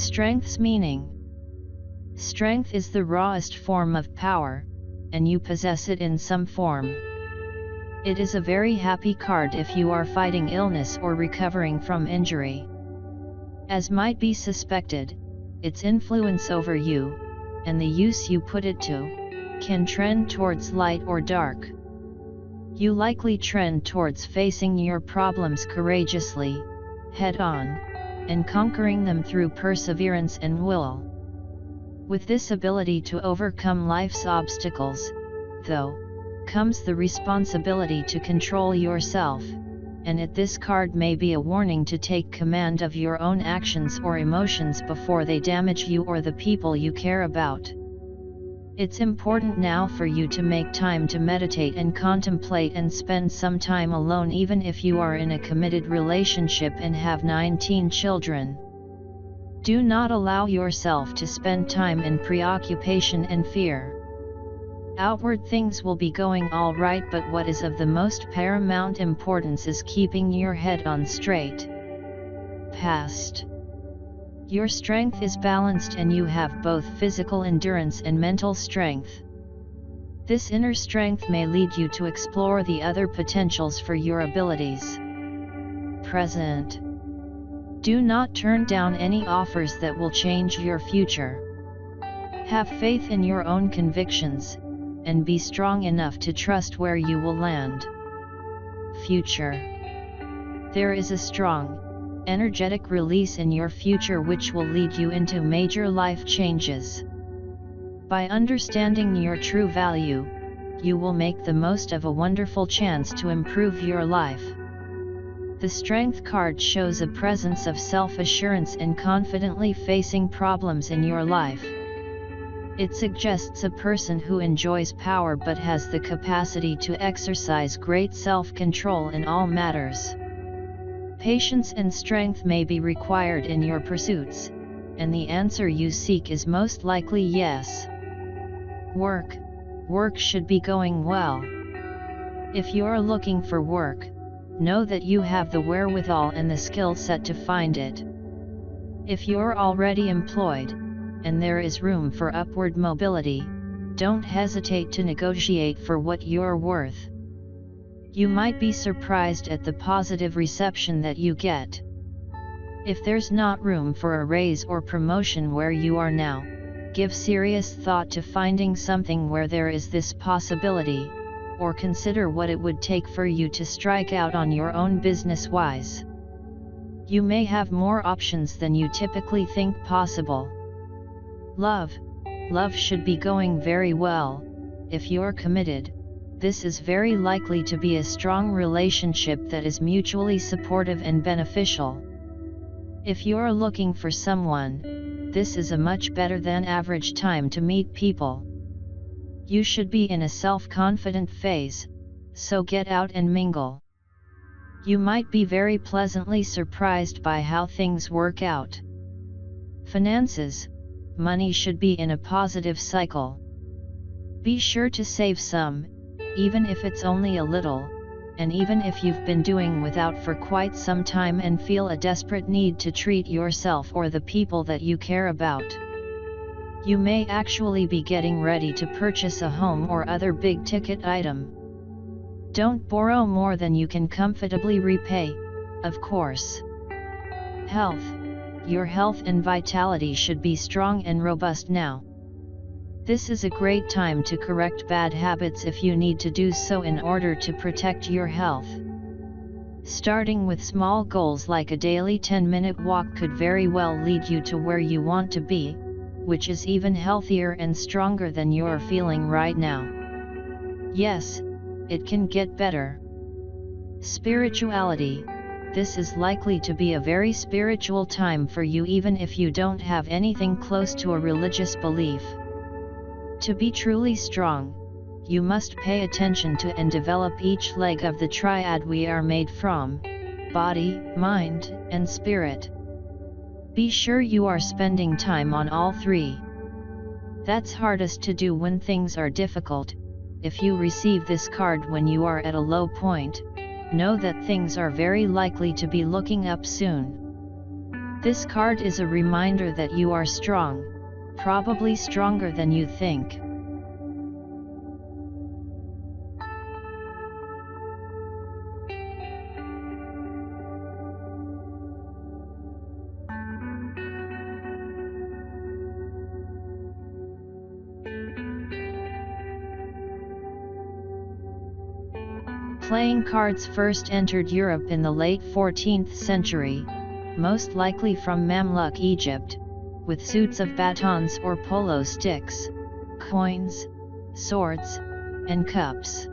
Strength's meaning. Strength is the rawest form of power, and you possess it in some form. It is a very happy card if you are fighting illness or recovering from injury. As might be suspected, its influence over you, and the use you put it to, can trend towards light or dark. You likely trend towards facing your problems courageously, head-on, and conquering them through perseverance and will. With this ability to overcome life's obstacles, though, comes the responsibility to control yourself, and this card may be a warning to take command of your own actions or emotions before they damage you or the people you care about. It's important now for you to make time to meditate and contemplate and spend some time alone, even if you are in a committed relationship and have 19 children. Do not allow yourself to spend time in preoccupation and fear. Outward things will be going all right, but what is of the most paramount importance is keeping your head on straight. Past. Your strength is balanced and you have both physical endurance and mental strength. This inner strength may lead you to explore the other potentials for your abilities. Present. Do not turn down any offers that will change your future. Have faith in your own convictions, and be strong enough to trust where you will land. Future. There is a strong, energetic release in your future which will lead you into major life changes. By understanding your true value, you will make the most of a wonderful chance to improve your life. The Strength card shows a presence of self-assurance and confidently facing problems in your life. It suggests a person who enjoys power but has the capacity to exercise great self-control in all matters. Patience and strength may be required in your pursuits, and the answer you seek is most likely yes. Work should be going well. If you're looking for work, know that you have the wherewithal and the skill set to find it. If you're already employed, and there is room for upward mobility, don't hesitate to negotiate for what you're worth. You might be surprised at the positive reception that you get. If there's not room for a raise or promotion where you are now, give serious thought to finding something where there is this possibility, or consider what it would take for you to strike out on your own business-wise. You may have more options than you typically think possible. Love should be going very well. If you're committed, this is very likely to be a strong relationship that is mutually supportive and beneficial. If you're looking for someone, this is a much better than average time to meet people. You should be in a self-confident phase, so get out and mingle. You might be very pleasantly surprised by how things work out. Finances, money should be in a positive cycle. Be sure to save some, even if it's only a little, and even if you've been doing without for quite some time and feel a desperate need to treat yourself or the people that you care about. You may actually be getting ready to purchase a home or other big-ticket item. Don't borrow more than you can comfortably repay, of course. Health. Your health and vitality should be strong and robust now. This is a great time to correct bad habits if you need to do so in order to protect your health. Starting with small goals like a daily 10-minute walk could very well lead you to where you want to be, which is even healthier and stronger than you're feeling right now. Yes, it can get better. Spirituality. This is likely to be a very spiritual time for you even if you don't have anything close to a religious belief. To be truly strong, you must pay attention to and develop each leg of the triad we are made from: body, mind, and spirit. Be sure you are spending time on all three. That's hardest to do when things are difficult. If you receive this card when you are at a low point, know that things are very likely to be looking up soon. This card is a reminder that you are strong, probably stronger than you think. Playing cards first entered Europe in the late 14th century, most likely from Mamluk Egypt, with suits of batons or polo sticks, coins, swords, and cups.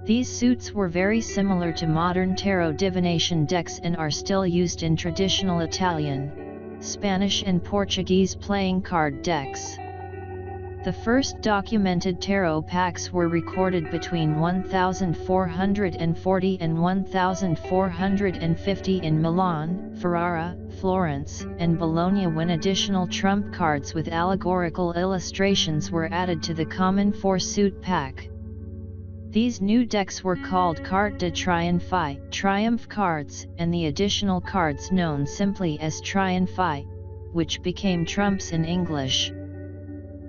These suits were very similar to modern tarot divination decks and are still used in traditional Italian, Spanish and Portuguese playing card decks. The first documented tarot packs were recorded between 1440 and 1450 in Milan, Ferrara, Florence, and Bologna, when additional trump cards with allegorical illustrations were added to the common four-suit pack. These new decks were called Carte de Triomphe, triumph cards, and the additional cards known simply as Triomphe, which became trumps in English.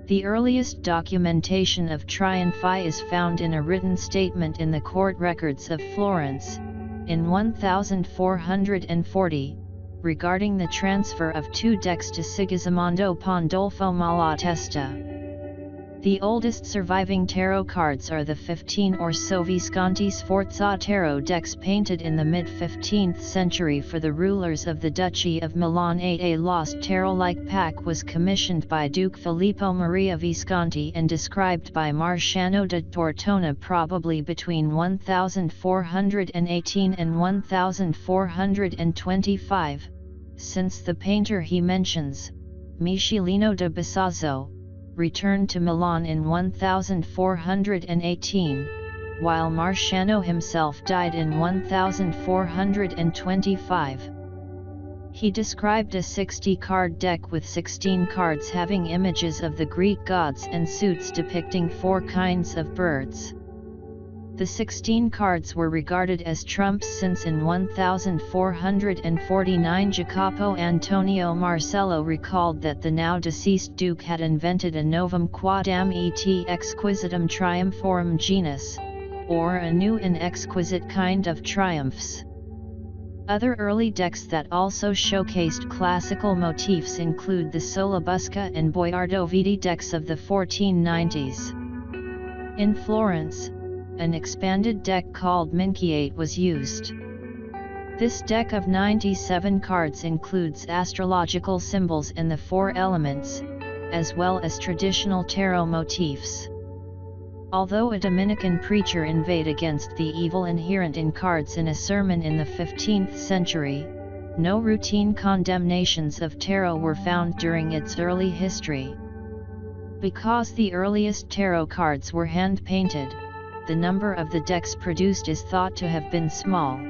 The earliest documentation of Triomphe is found in a written statement in the court records of Florence, in 1440, regarding the transfer of two decks to Sigismondo Pandolfo Malatesta. The oldest surviving tarot cards are the 15 or so Visconti Sforza tarot decks painted in the mid-15th century for the rulers of the Duchy of Milan. A lost tarot-like pack was commissioned by Duke Filippo Maria Visconti and described by Marciano da Tortona probably between 1418 and 1425, since the painter he mentions, Michelino da Bisazzo, returned to Milan in 1418, while Marciano himself died in 1425. He described a 60-card deck with 16 cards having images of the Greek gods and suits depicting 4 kinds of birds. The 16 cards were regarded as trumps since in 1449 Jacopo Antonio Marcello recalled that the now deceased duke had invented a novum quadam et exquisitum triumphorum genus, or a new and exquisite kind of triumphs. Other early decks that also showcased classical motifs include the Solabusca and Boiardo Viti decks of the 1490s. In Florence, an expanded deck called Minchiate was used. This deck of 97 cards includes astrological symbols and the 4 elements, as well as traditional tarot motifs. Although a Dominican preacher inveighed against the evil inherent in cards in a sermon in the 15th century, no routine condemnations of tarot were found during its early history. Because the earliest tarot cards were hand-painted, the number of the decks produced is thought to have been small.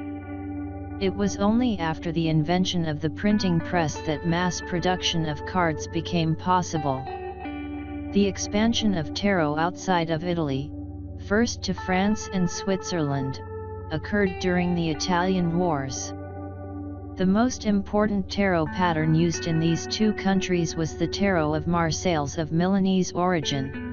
It was only after the invention of the printing press that mass production of cards became possible. The expansion of tarot outside of Italy, first to France and Switzerland, occurred during the Italian Wars. The most important tarot pattern used in these two countries was the Tarot of Marseilles of Milanese origin.